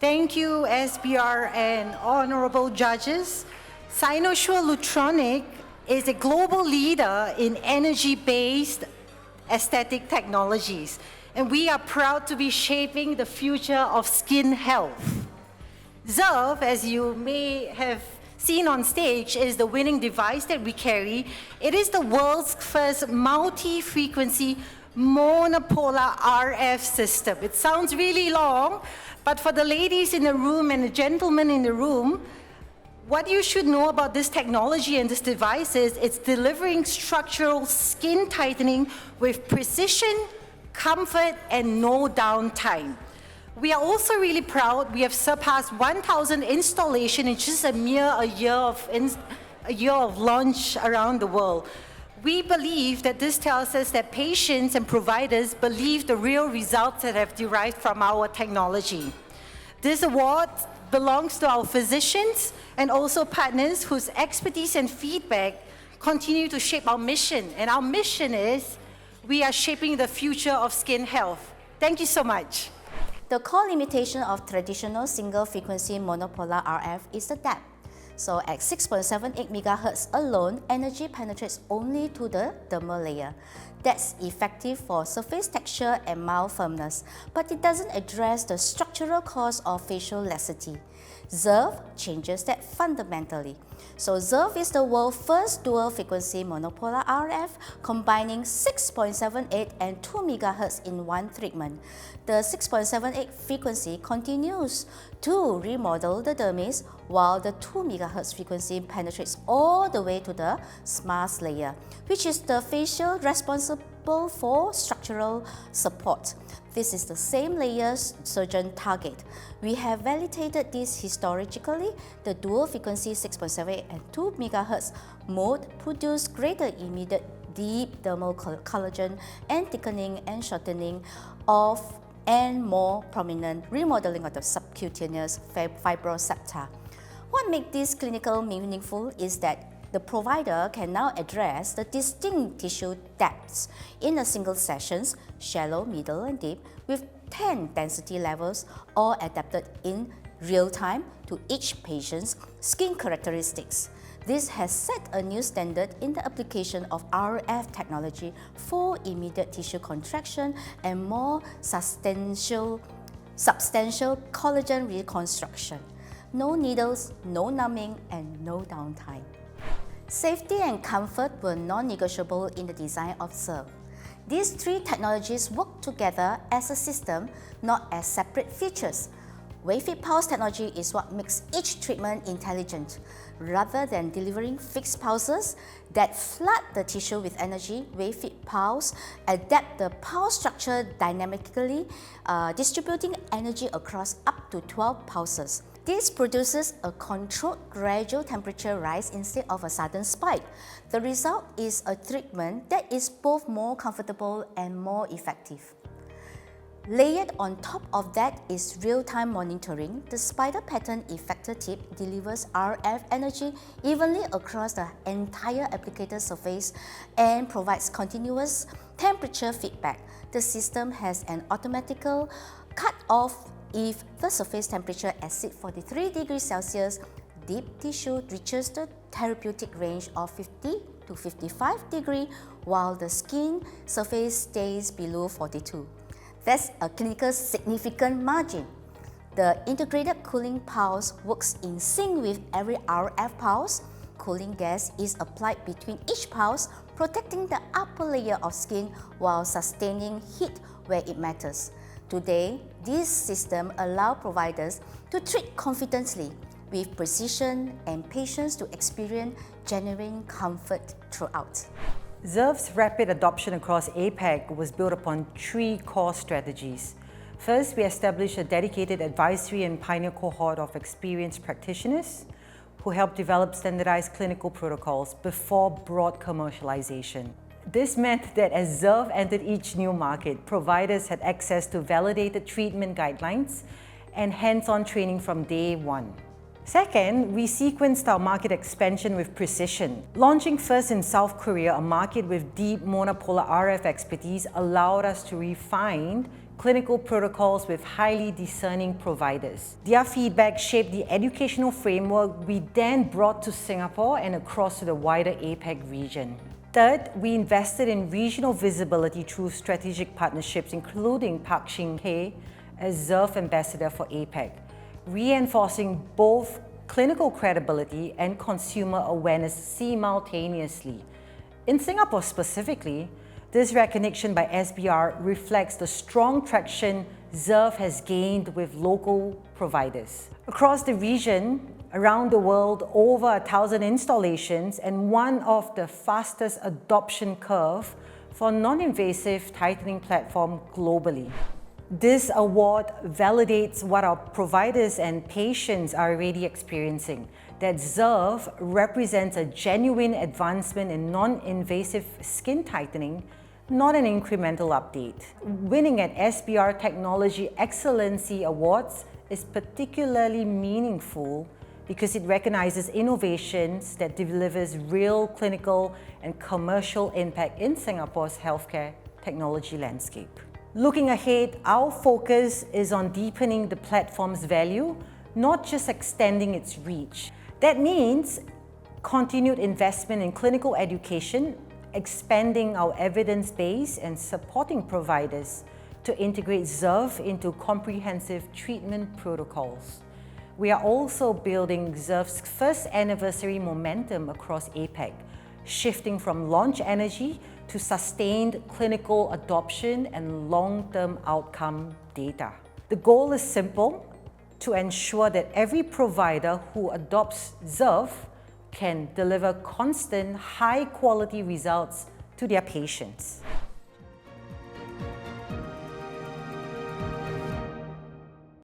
Thank you, SBR and honorable judges. Cynosure Lutronic is a global leader in energy-based aesthetic technologies, and we are proud to be shaping the future of skin health. XERF, as you may have seen on stage, is the winning device that we carry. It is the world's first multi-frequency monopolar RF system. It sounds really long, but for the ladies in the room and the gentlemen in the room, what you should know about this technology and this device is it's delivering structural skin tightening with precision, comfort, and no downtime. We are also really proud we have surpassed 1,000 installations in just a year of launch around the world. We believe that this tells us that patients and providers believe the real results that have derived from our technology. This award belongs to our physicians and also partners whose expertise and feedback continue to shape our mission. And our mission is, we are shaping the future of skin health. Thank you so much. The core limitation of traditional single-frequency monopolar RF is the depth. So at 6.78 MHz alone, energy penetrates only to the dermal layer. That's effective for surface texture and mild firmness, but it doesn't address the structural cause of facial laxity. XERF changes that fundamentally. So XERF is the world's first dual-frequency monopolar RF, combining 6.78 and 2 MHz in one treatment. The 6.78 frequency continues to remodel the dermis, while the 2 MHz frequency penetrates all the way to the SMAS layer, which is the facial responsible for structural support. This is the same layer surgeon target. We have validated this historically. The dual frequency 6.78 and 2 MHz mode produce greater immediate deep dermal collagen and thickening and shortening of and more prominent remodeling of the subcutaneous fibrocepta. What makes this clinical meaningful is that the provider can now address the distinct tissue depths in a single sessions, shallow, middle, and deep, with 10 density levels, all adapted in real time to each patient's skin characteristics. This has set a new standard in the application of RF technology for immediate tissue contraction and more substantial collagen reconstruction. No needles, no numbing, and no downtime. Safety and comfort were non-negotiable in the design of XERF. These three technologies work together as a system, not as separate features. Wave-Fit Pulse technology is what makes each treatment intelligent. Rather than delivering fixed pulses that flood the tissue with energy, Wave-Fit Pulse adapt the pulse structure dynamically, distributing energy across up to 12 pulses. This produces a controlled gradual temperature rise instead of a sudden spike. The result is a treatment that is both more comfortable and more effective. Layered on top of that is real-time monitoring. The spider pattern effector tip delivers RF energy evenly across the entire applicator surface and provides continuous temperature feedback. The system has an automatical cut-off if the surface temperature exceeds 43 degrees Celsius. Deep tissue reaches the therapeutic range of 50 to 55 degrees, while the skin surface stays below 42. That's a clinical significant margin. The integrated cooling pulse works in sync with every RF pulse. Cooling gas is applied between each pulse, protecting the upper layer of skin while sustaining heat where it matters. Today, this system allows providers to treat confidently with precision and patients to experience genuine comfort throughout. XERF's rapid adoption across APAC was built upon three core strategies. First, we established a dedicated advisory and pioneer cohort of experienced practitioners who helped develop standardized clinical protocols before broad commercialization. This meant that as XERF entered each new market, providers had access to validated treatment guidelines and hands-on training from day one. Second, we sequenced our market expansion with precision. Launching first in South Korea, a market with deep monopolar RF expertise allowed us to refine clinical protocols with highly discerning providers. Their feedback shaped the educational framework we then brought to Singapore and across to the wider APAC region. Third, we invested in regional visibility through strategic partnerships, including Park Shin-hye as XERF Ambassador for APAC, reinforcing both clinical credibility and consumer awareness simultaneously. In Singapore specifically, this recognition by SBR reflects the strong traction XERF has gained with local providers. Across the region, around the world, over 1,000 installations and one of the fastest adoption curve for non-invasive tightening platform globally. This award validates what our providers and patients are already experiencing, that XERF represents a genuine advancement in non-invasive skin tightening, not an incremental update. Winning at SBR Technology Excellency Awards is particularly meaningful because it recognizes innovations that delivers real clinical and commercial impact in Singapore's healthcare technology landscape. Looking ahead, our focus is on deepening the platform's value, not just extending its reach. That means continued investment in clinical education, expanding our evidence base and supporting providers to integrate XERF into comprehensive treatment protocols. We are also building XERF's first anniversary momentum across APAC, shifting from launch energy to sustained clinical adoption and long-term outcome data. The goal is simple: to ensure that every provider who adopts XERF can deliver constant, high-quality results to their patients.